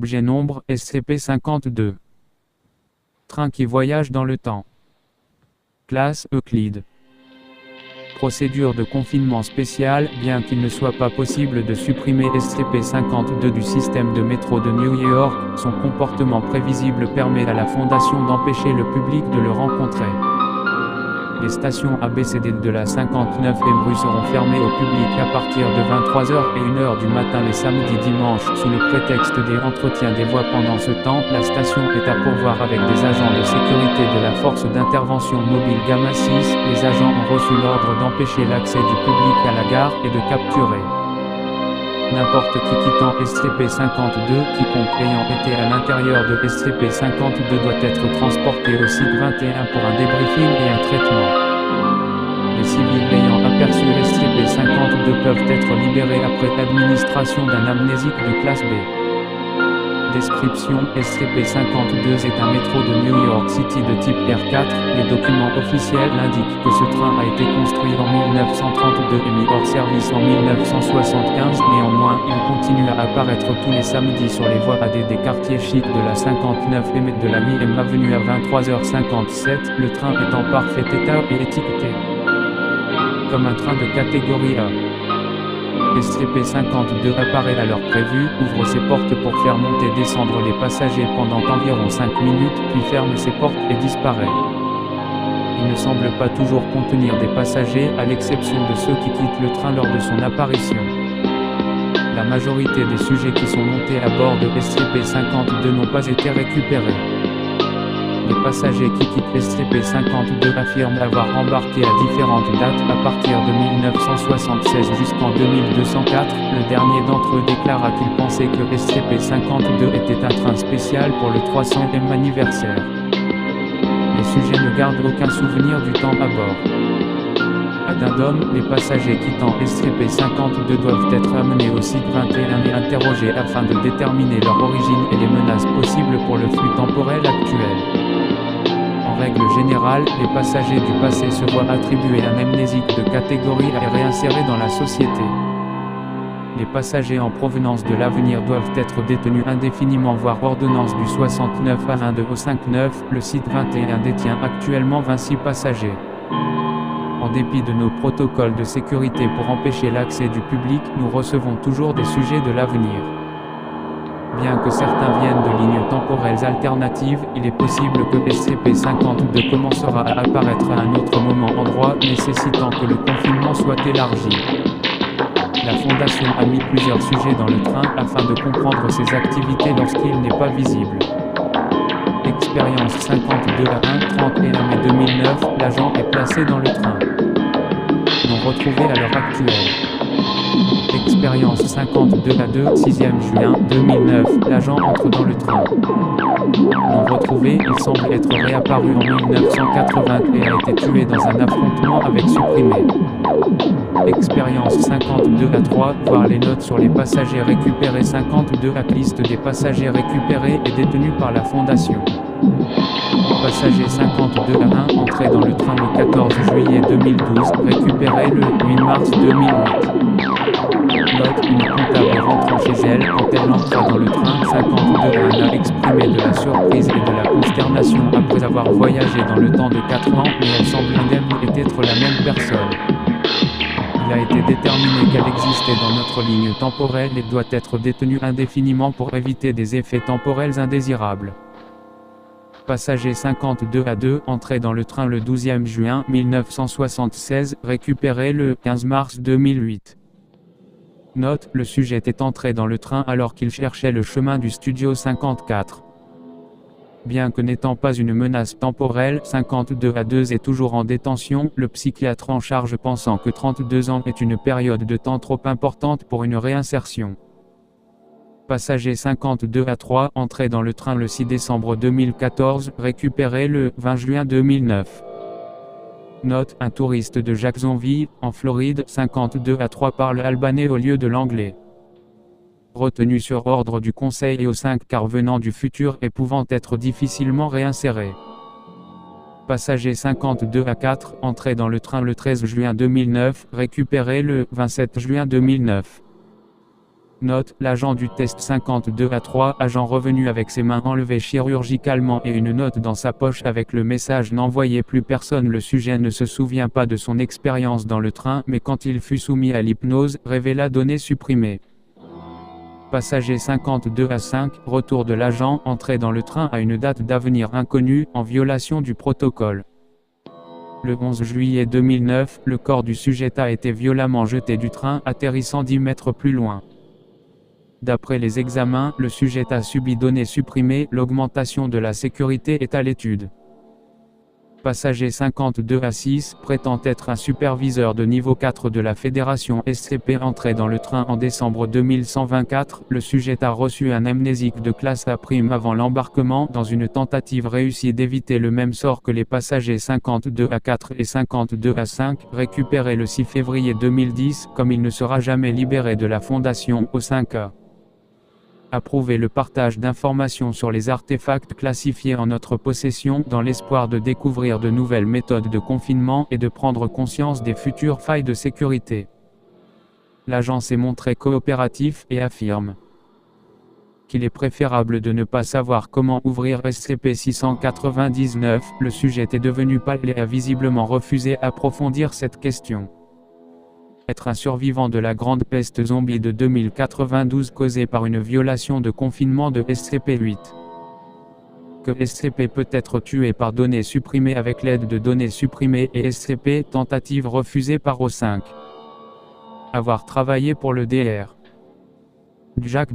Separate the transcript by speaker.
Speaker 1: Objet nombre SCP-52. Train qui voyage dans le temps. Classe Euclide. Procédure de confinement spécial. Bien qu'il ne soit pas possible de supprimer SCP-52 du système de métro de New York, son comportement prévisible permet à la Fondation d'empêcher le public de le rencontrer. Les stations ABCD de la 59e rue seront fermées au public à partir de 23h et 1h du matin les samedis dimanches sous le prétexte des entretiens des voies. Pendant ce temps, la station est à pourvoir avec des agents de sécurité de la force d'intervention mobile Gamma 6. Les agents ont reçu l'ordre d'empêcher l'accès du public à la gare et de capturer n'importe qui quittant SCP-52. Quiconque ayant été à l'intérieur de SCP-52 doit être transporté au site 21 pour un débriefing et un traitement. Les civils ayant aperçu SCP-52 peuvent être libérés après administration d'un amnésique de classe B. Description: SCP-52 est un métro de New York City de type R4. Les documents officiels indiquent que ce train a été construit en 1932 et mis hors service en 1975. Néanmoins, il continue à apparaître tous les samedis sur les voies AD des quartiers chics de la 59 et de la 8e avenue à 23h57. Le train est en parfait état et étiqueté comme un train de catégorie A. SCP-52 apparaît à l'heure prévue, ouvre ses portes pour faire monter et descendre les passagers pendant environ 5 minutes, puis ferme ses portes et disparaît. Il ne semble pas toujours contenir des passagers, à l'exception de ceux qui quittent le train lors de son apparition. La majorité des sujets qui sont montés à bord de SCP-52 n'ont pas été récupérés. Les passagers qui quittent SCP-52 affirment avoir embarqué à différentes dates à partir de 1976 jusqu'en 2204. Le dernier d'entre eux déclara qu'il pensait que SCP-52 était un train spécial pour le 300e anniversaire. Les sujets ne gardent aucun souvenir du temps à bord. Addendum: les passagers quittant SCP-52 doivent être amenés au site 21 et interrogés afin de déterminer leur origine et les menaces possibles pour le flux temporel actuel. En règle générale, les passagers du passé se voient attribuer un amnésique de catégorie A et réinsérés dans la société. Les passagers en provenance de l'avenir doivent être détenus indéfiniment voire ordonnance du 69 à 1259. Le site 21 détient actuellement 26 passagers. En dépit de nos protocoles de sécurité pour empêcher l'accès du public, nous recevons toujours des sujets de l'avenir. Bien que certains viennent de lignes temporelles alternatives, il est possible que SCP-52 commencera à apparaître à un autre moment-endroit, nécessitant que le confinement soit élargi. La Fondation a mis plusieurs sujets dans le train afin de comprendre ses activités lorsqu'il n'est pas visible. Expérience 52 à 1, 31 mai 2009, l'agent est placé dans le train. Non retrouvé à l'heure actuelle. Expérience 52 à 2, 6e juin 2009, l'agent entre dans le train. Non retrouvé, il semble être réapparu en 1980 et a été tué dans un affrontement avec Supprimé. Expérience 52 à 3, voir les notes sur les passagers récupérés. 52 à liste des passagers récupérés et détenus par la Fondation. Passager 52 à 1, entré dans le train le 14 juillet 2012, récupéré le 8 mars 2008. Note: une comptable rentrant chez elle quand elle entra dans le train. 52 à 1 a exprimé de la surprise et de la consternation après avoir voyagé dans le temps de 4 ans, mais elle semble indemne et être la même personne. Il a été déterminé qu'elle existait dans notre ligne temporelle et doit être détenue indéfiniment pour éviter des effets temporels indésirables. Passager 52 à 2, entré dans le train le 12e juin 1976, récupéré le 15 mars 2008. Note: le sujet est entré dans le train alors qu'il cherchait le chemin du studio 54. Bien que n'étant pas une menace temporelle, 52 à 2 est toujours en détention, le psychiatre en charge pensant que 32 ans est une période de temps trop importante pour une réinsertion. Passager 52 à 3, entré dans le train le 6 décembre 2014, récupéré le 20 juin 2009. Note: un touriste de Jacksonville, en Floride, 52 à 3 parle albanais au lieu de l'anglais. Retenu sur ordre du conseil et aux 5 car venant du futur et pouvant être difficilement réinséré. Passager 52 à 4, entré dans le train le 13 juin 2009, récupéré le 27 juin 2009. Note, l'agent du test 52A3, agent revenu avec ses mains enlevées chirurgicalement et une note dans sa poche avec le message n'envoyez plus personne. Le sujet ne se souvient pas de son expérience dans le train, mais quand il fut soumis à l'hypnose, révéla données supprimées. Passager 52A5, retour de l'agent, entré dans le train à une date d'avenir inconnue, en violation du protocole. Le 11 juillet 2009, le corps du sujet a été violemment jeté du train, atterrissant 10 mètres plus loin. D'après les examens, le sujet a subi données supprimées, l'augmentation de la sécurité est à l'étude. Passager 52A6, prétend être un superviseur de niveau 4 de la fédération SCP entré dans le train en décembre 2124, le sujet a reçu un amnésique de classe A' avant l'embarquement dans une tentative réussie d'éviter le même sort que les passagers 52A4 et 52A5, récupéré le 6 février 2010, comme il ne sera jamais libéré de la fondation au 5A. Approuver le partage d'informations sur les artefacts classifiés en notre possession dans l'espoir de découvrir de nouvelles méthodes de confinement et de prendre conscience des futures failles de sécurité. L'agent s'est montré coopératif et affirme qu'il est préférable de ne pas savoir comment ouvrir SCP-699. Le sujet est devenu pâle et a visiblement refusé d'approfondir cette question. Être un survivant de la grande peste zombie de 2092 causée par une violation de confinement de SCP-8. Que SCP peut être tué par données supprimées avec l'aide de données supprimées et SCP tentative refusée par O5. Avoir travaillé pour le Dr. Jack